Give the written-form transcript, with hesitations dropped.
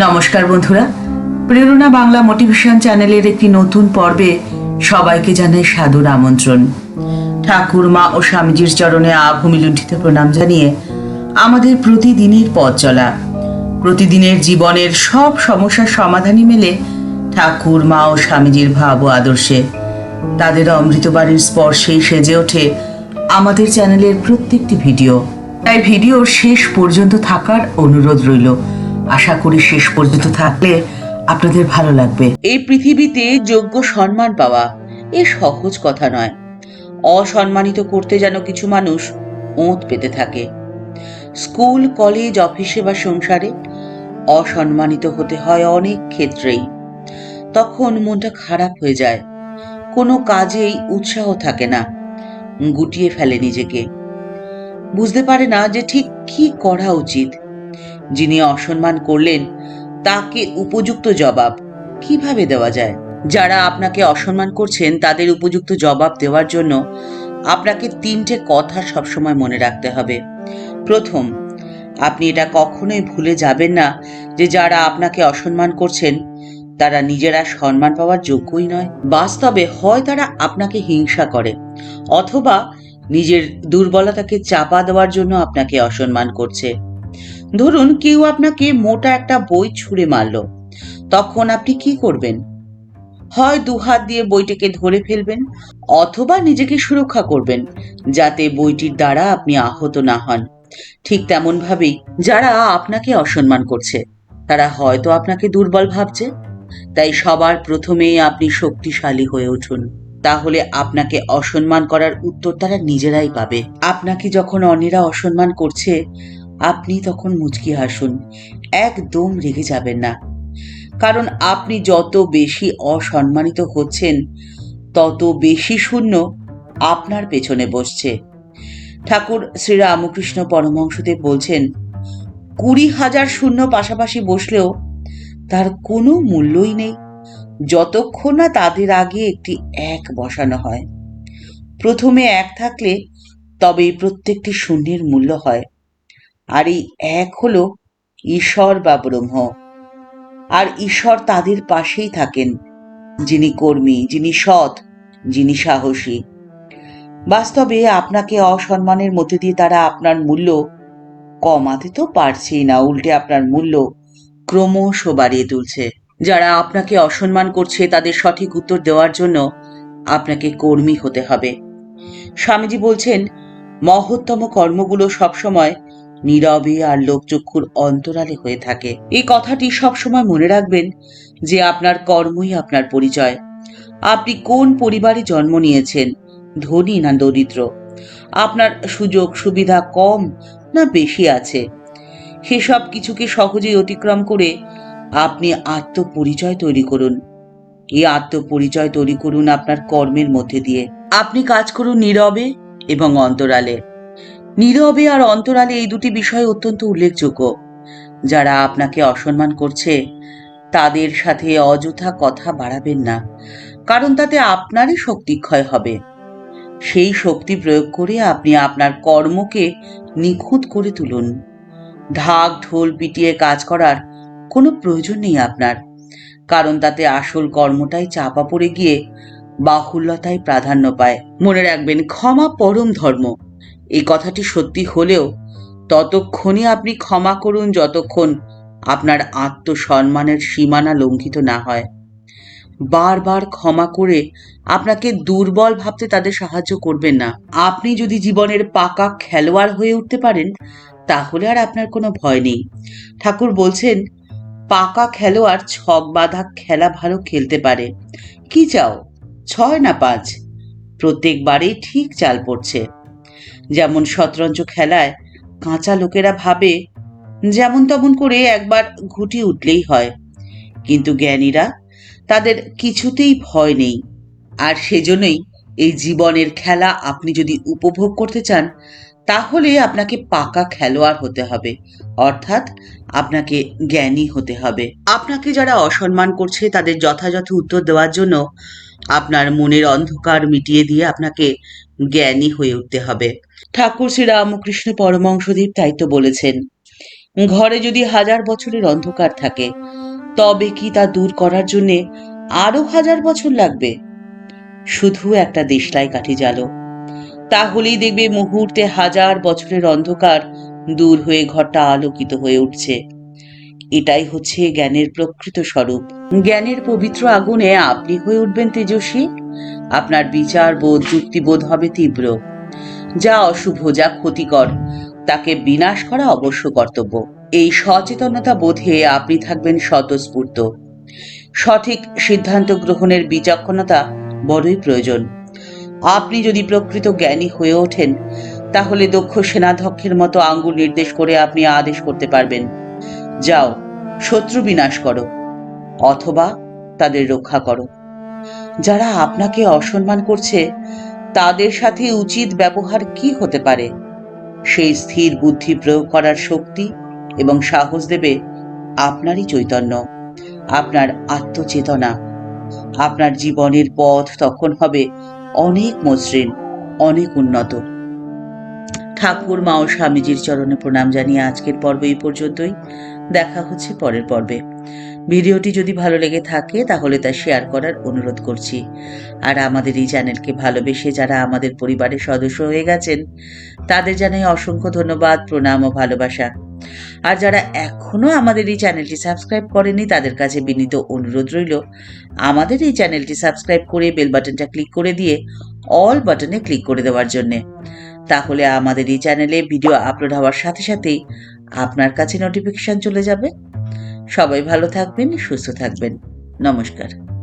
নমস্কার বন্ধুরা, প্রেরণা বাংলা মোটিভেশন চ্যানেলের একটি নতুন পর্বে সবাইকে জানাই সাদর আমন্ত্রণ। ঠাকুর মা ও স্বামীজির চরণে আভূমি লুণ্ঠিত প্রণাম জানিয়ে আমাদের প্রতিদিনের পথ চলা, প্রতিদিনের জীবনের সব সমস্যার সমাধানই মেলে ঠাকুর মা ও স্বামীজির ভাব ও আদর্শে। তাদের অমৃতবাণীর স্পর্শেই সেজে ওঠে আমাদের চ্যানেলের প্রত্যেকটি ভিডিও। তাই ভিডিওর শেষ পর্যন্ত থাকার অনুরোধ রইল। আশা করি শেষ পর্যন্ত থাকলে আপনাদের ভালো লাগবে। এই পৃথিবীতে যোগ্য সম্মান পাওয়া এ সহজ কথা নয়। অসম্মানিত করতে যেন কিছু মানুষ ওঁত পেতে থাকে। স্কুল, কলেজ, অফিসে বা সংসারে অসম্মানিত হতে হয় অনেক ক্ষেত্রেই। তখন মনটা খারাপ হয়ে যায়, কোনো কাজেই উৎসাহ থাকে না, গুটিয়ে ফেলে নিজেকে, বুঝতে পারে না যে ঠিক কি করা উচিত। যিনি অসম্মান করলেন তাকে উপযুক্ত জবাব কিভাবে দেওয়া যায়? যারা আপনাকে অসম্মান করছেন তাদের উপযুক্ত জবাব দেওয়ার জন্য আপনাকে তিনটে কথা সবসময় মনে রাখতে হবে। প্রথম, আপনি এটা কখনোই ভুলে যাবেন না যে যারা আপনাকে অসম্মান করছেন তারা নিজেরা সম্মান পাওয়ার যোগ্যই নয়। বাস্তবে হয় তারা আপনাকে হিংসা করে, অথবা নিজের দুর্বলতাকে চাপা দেওয়ার জন্য আপনাকে অসম্মান করছে। ধরুন কেউ আপনাকে মোটা একটা বই ছুঁড়ে মারল, তখন আপনি কি করবেন? হয় দুহাত দিয়ে বইটিকে ধরে ফেলবেন, অথবা নিজেকে সুরক্ষা করবেন যাতে বইটির দ্বারা আপনি আহত না হন। ঠিক তেমন ভাবেই যারা আপনাকে অসম্মান করছে তারা হয়তো আপনাকে দুর্বল ভাবছে। তাই সবার প্রথমেই আপনি শক্তিশালী হয়ে উঠুন, তাহলে আপনাকে অসম্মান করার উত্তর তারা নিজেরাই পাবে। আপনাকে যখন অন্যেরা অসম্মান করছে আপনি তখন মুচকি হাসুন, একদম রেগে যাবেন না। কারণ আপনি যত বেশি অসম্মানিত হচ্ছেন তত বেশি শূন্য আপনার পেছনে বসছে। ঠাকুর শ্রী রামকৃষ্ণ পরমহংসদেব বলছেন, 20,000 শূন্য পাশাপাশি বসলেও তার কোনো মূল্যই নেই যতক্ষণ না তাদের আগে একটি এক বসানো হয়। প্রথমে এক থাকলে তবেই প্রত্যেকটি শূন্যের মূল্য হয়। আর এই এক হলো ঈশ্বর বা ব্রহ্ম। আর ঈশ্বর তাদের পাশেই থাকেন যিনি কর্মী, যিনি সৎ, যিনি সাহসী। বাস্তবে আপনাকে অসম্মানের মধ্যে দিয়ে তারা আপনার মূল্য কমাতে তো পারছেই না, উল্টে আপনার মূল্য ক্রমশ বাড়িয়ে তুলছে। যারা আপনাকে অসম্মান করছে তাদের সঠিক উত্তর দেওয়ার জন্য আপনাকে কর্মী হতে হবে। স্বামীজি বলছেন, মহত্তম কর্মগুলো সবসময় নীরবে আর লোকচক্ষুর অন্তরালে হয়ে থাকে। এই কথাটি সবসময় মনে রাখবেন যে আপনার কর্মই আপনার পরিচয়। আপনি কোন পরিবারে জন্ম নিয়েছেন, ধনী না দরিদ্র, আপনার সুযোগ সুবিধা কম না বেশি আছে, সেসব কিছুকে সহজেই অতিক্রম করে আপনি আত্মপরিচয় তৈরি করুন। এই আত্মপরিচয় তৈরি করুন আপনার কর্মের মধ্যে দিয়ে। আপনি কাজ করুন নীরবে এবং অন্তরালে। নীরবে আর অন্তরালে এই দুটি বিষয় অত্যন্ত উল্লেখযোগ্য। যারা আপনাকে অসম্মান করছে তাদের সাথে অযথা কথা বাড়াবেন না, কারণ তাতে আপনারই শক্তিক্ষয় হবে। সেই শক্তি প্রয়োগ করে আপনি আপনার কর্মকে নিখুঁত করে তুলুন। ঢাক ঢোল পিটিয়ে কাজ করার কোনো প্রয়োজন নেই আপনার, কারণ তাতে আসল কর্মটাই চাপা পড়ে গিয়ে বাহুল্যতায় প্রাধান্য পায়। মনে রাখবেন, ক্ষমা পরম ধর্ম। এই কথাটি সত্যি হলেও ততক্ষণই আপনি ক্ষমা করুন যতক্ষণ আপনার আত্মসম্মানের সীমানা লঙ্ঘিত না হয়। বারবার ক্ষমা করে আপনাকে দুর্বল ভাবতে তাদের সাহায্য করবেন না। আপনি যদি জীবনের পাকা খেলোয়াড় হয়ে উঠতে পারেন তাহলে আর আপনার কোনো ভয় নেই। ঠাকুর বলছেন, পাকা খেলোয়াড় ছক বাঁধা খেলা ভালো খেলতে পারে। কি চাও, 6 না 5? প্রত্যেকবারেই ঠিক চাল পড়ছে। যেমন শতরঞ্জ খেলায় কাঁচা লোকেরা ভাবে যেমন তেমন করে একবার ঘুটি উঠলেই হয়, কিন্তু জ্ঞানীরা তাদের কিছুতেই ভয় নেই। আর সেজন্যই এই জীবনের খেলা আপনি যদি উপভোগ করতে চান তাহলে আপনাকে পাকা খেলোয়াড় হতে হবে, অর্থাৎ আপনাকে জ্ঞানী হতে হবে। আপনাকে যারা অসম্মান করছে তাদের যথাযথ উত্তর দেওয়ার জন্য আপনার মনের অন্ধকার মিটিয়ে দিয়ে আপনাকে জ্ঞানী হয়ে উঠতে হবে। ঠাকুর শ্রী রামকৃষ্ণ পরমহংসদেব তাই তো বলেছেন, ঘরে যদি 1000 বছরের অন্ধকার থাকে, তবে কি তা দূর করার জন্য আরো 1000 বছর লাগবে? শুধু একটা দেশলাই কাঠি জ্বালো, তাহলেই দেখবে মুহূর্তে 1000 বছরের অন্ধকার দূর হয়ে ঘরটা আলোকিত হয়ে উঠছে। এটাই হচ্ছে জ্ঞানের প্রকৃত স্বরূপ। জ্ঞানের পবিত্র আগুনে আপনি হয়ে উঠবেন তেজস্বী। আপনার বিচার বোধ, যুক্তিবোধ হবে তীব্র। যা অশুভ, যা ক্ষতিকর, তাকে বিনাশ করা অবশ্য কর্তব্য। এই সচেতনতা বোধে আপনি থাকবেন স্বতঃস্ফূর্ত। সঠিক সিদ্ধান্ত গ্রহণের বিচক্ষণতা বড়ই প্রয়োজন। আপনি যদি প্রকৃত জ্ঞানী হয়ে ওঠেন, তাহলে দক্ষ সেনাধ্যক্ষের মতো আঙ্গুল নির্দেশ করে আপনি আদেশ করতে পারবেন, যাও শত্রু বিনাশ করো, অথবা তাদের রক্ষা করো। যারা আপনাকে অসম্মান করছে, তাদের সাথে উচিত ব্যবহার কি হতে পারে? সেই স্থির বুদ্ধি প্রয়োগ করার শক্তি এবং সাহস দেবে আপনারই চৈতন্য, আপনার আত্মচেতনা। আপনার জীবনের পথ তখন হবে অনেক মসৃণ, অনেক উন্নত। ঠাকুর মা ও স্বামীজির চরণে প্রণাম জানিয়ে আজকের পর্ব এই পর্যন্তই। দেখা হচ্ছে পরের পর্বে। ভিডিওটি যদি ভালো লেগে থাকে তাহলে তা শেয়ার করার অনুরোধ করছি। আর আমাদের এই চ্যানেলকে ভালোবেসে যারা আমাদের পরিবারের সদস্য হয়ে গেছেন, তাদের জানাই অসংখ্য ধন্যবাদ, প্রণাম ও ভালোবাসা। আর যারা এখনো আমাদের এই চ্যানেলটি সাবস্ক্রাইব করেনি, তাদের কাছে বিনীত অনুরোধ রইল আমাদের এই চ্যানেলটি সাবস্ক্রাইব করে বেল বাটনটা ক্লিক করে দিয়ে অল বাটনে ক্লিক করে দেওয়ার জন্যে। তাহলে আমাদের এই চ্যানেলে ভিডিও আপলোড হওয়ার সাথে সাথেই আপনার কাছে নোটিফিকেশন চলে যাবে। সবাই ভালো থাকবেন, সুস্থ থাকবেন। নমস্কার।